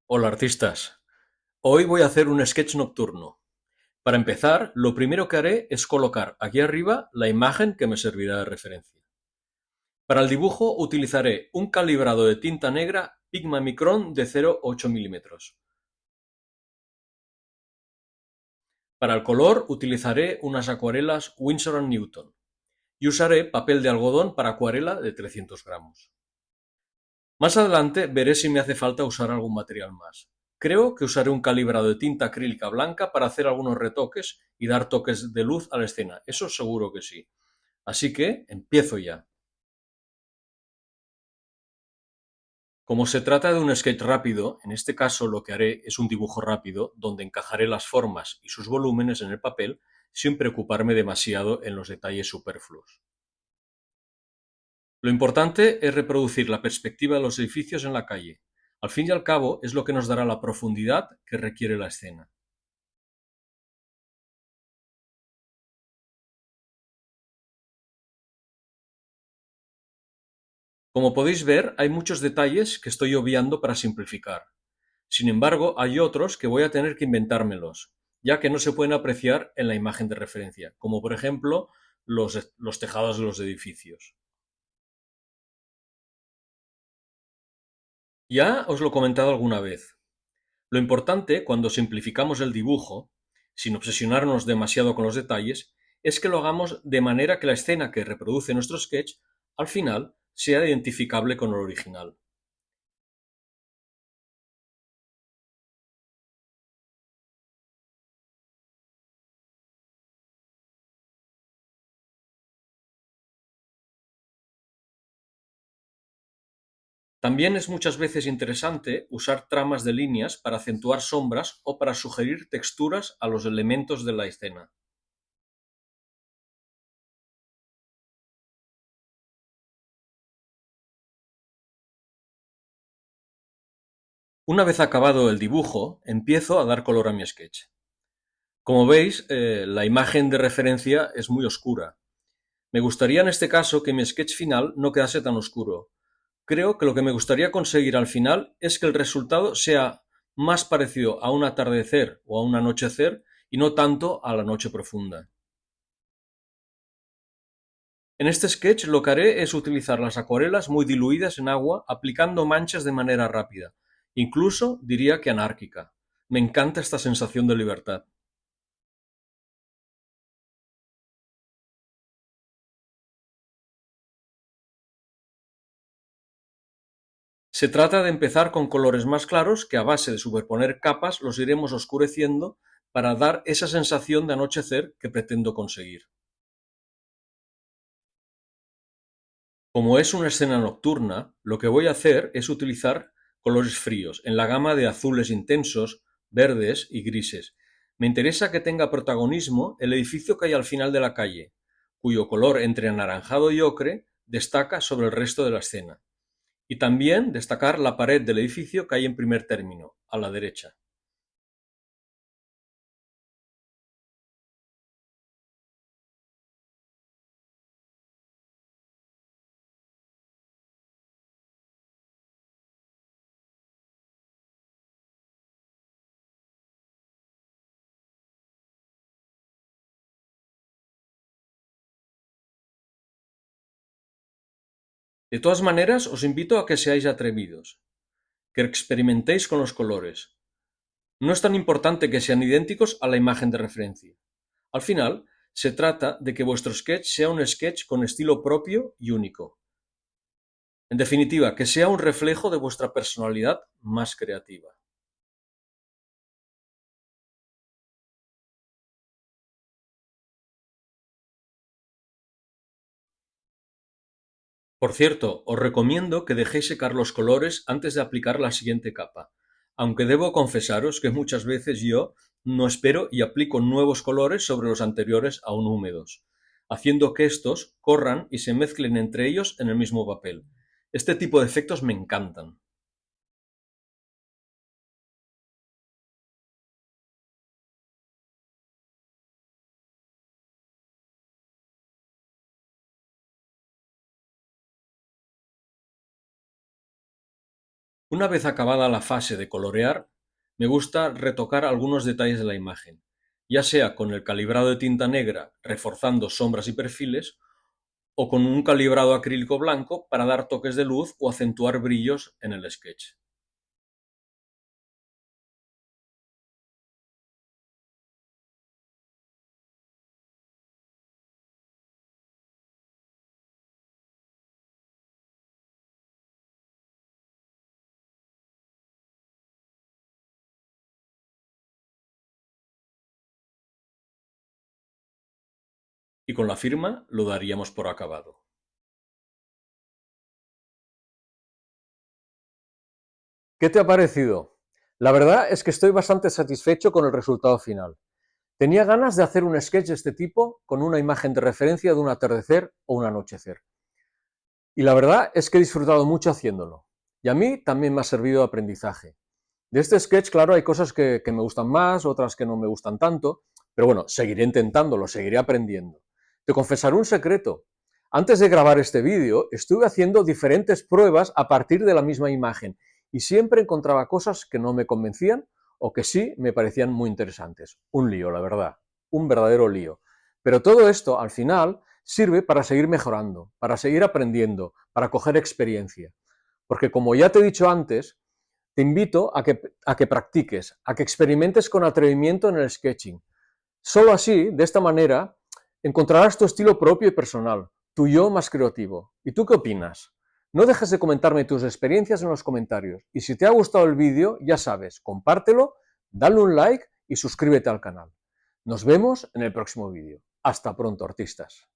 Hola artistas, hoy voy a hacer un sketch nocturno. Para empezar, lo primero que haré es colocar aquí arriba la imagen que me servirá de referencia. Para el dibujo utilizaré un calibrado de tinta negra Pigma Micron de 0,8 milímetros. Para el color utilizaré unas acuarelas Winsor & Newton y usaré papel de algodón para acuarela de 300 gramos. Más adelante veré si me hace falta usar algún material más. Creo que usaré un calibrado de tinta acrílica blanca para hacer algunos retoques y dar toques de luz a la escena. Eso seguro que sí. Así que empiezo ya. Como se trata de un sketch rápido, en este caso lo que haré es un dibujo rápido donde encajaré las formas y sus volúmenes en el papel sin preocuparme demasiado en los detalles superfluos. Lo importante es reproducir la perspectiva de los edificios en la calle. Al fin y al cabo es lo que nos dará la profundidad que requiere la escena. Como podéis ver, hay muchos detalles que estoy obviando para simplificar. Sin embargo, hay otros que voy a tener que inventármelos, ya que no se pueden apreciar en la imagen de referencia, como por ejemplo los tejados de los edificios. Ya os lo he comentado alguna vez. Lo importante cuando simplificamos el dibujo, sin obsesionarnos demasiado con los detalles, es que lo hagamos de manera que la escena que reproduce nuestro sketch al final sea identificable con el original. También es muchas veces interesante usar tramas de líneas para acentuar sombras o para sugerir texturas a los elementos de la escena. Una vez acabado el dibujo, empiezo a dar color a mi sketch. Como veis, la imagen de referencia es muy oscura. Me gustaría en este caso que mi sketch final no quedase tan oscuro. Creo que lo que me gustaría conseguir al final es que el resultado sea más parecido a un atardecer o a un anochecer y no tanto a la noche profunda. En este sketch lo que haré es utilizar las acuarelas muy diluidas en agua, aplicando manchas de manera rápida, incluso diría que anárquica. Me encanta esta sensación de libertad. Se trata de empezar con colores más claros que a base de superponer capas los iremos oscureciendo para dar esa sensación de anochecer que pretendo conseguir. Como es una escena nocturna, lo que voy a hacer es utilizar colores fríos, en la gama de azules intensos, verdes y grises. Me interesa que tenga protagonismo el edificio que hay al final de la calle, cuyo color entre anaranjado y ocre destaca sobre el resto de la escena. Y también destacar la pared del edificio que hay en primer término, a la derecha. De todas maneras, os invito a que seáis atrevidos, que experimentéis con los colores. No es tan importante que sean idénticos a la imagen de referencia. Al final, se trata de que vuestro sketch sea un sketch con estilo propio y único. En definitiva, que sea un reflejo de vuestra personalidad más creativa. Por cierto, os recomiendo que dejéis secar los colores antes de aplicar la siguiente capa, aunque debo confesaros que muchas veces yo no espero y aplico nuevos colores sobre los anteriores aún húmedos, haciendo que estos corran y se mezclen entre ellos en el mismo papel. Este tipo de efectos me encantan. Una vez acabada la fase de colorear, me gusta retocar algunos detalles de la imagen, ya sea con el calibrado de tinta negra reforzando sombras y perfiles, o con un calibrado acrílico blanco para dar toques de luz o acentuar brillos en el sketch. Y con la firma lo daríamos por acabado. ¿Qué te ha parecido? La verdad es que estoy bastante satisfecho con el resultado final. Tenía ganas de hacer un sketch de este tipo con una imagen de referencia de un atardecer o un anochecer. Y la verdad es que he disfrutado mucho haciéndolo. Y a mí también me ha servido de aprendizaje. De este sketch, claro, hay cosas que me gustan más, otras que no me gustan tanto, pero bueno, seguiré intentándolo, seguiré aprendiendo. Te confesaré un secreto. Antes de grabar este vídeo, estuve haciendo diferentes pruebas a partir de la misma imagen y siempre encontraba cosas que no me convencían o que sí me parecían muy interesantes. Un lío, la verdad, un verdadero lío. Pero todo esto, al final, sirve para seguir mejorando, para seguir aprendiendo, para coger experiencia. Porque como ya te he dicho antes, te invito a que practiques, a que experimentes con atrevimiento en el sketching. Solo así, de esta manera, encontrarás tu estilo propio y personal, tu yo más creativo. ¿Y tú qué opinas? No dejes de comentarme tus experiencias en los comentarios. Y si te ha gustado el vídeo, ya sabes, compártelo, dale un like y suscríbete al canal. Nos vemos en el próximo vídeo. Hasta pronto, artistas.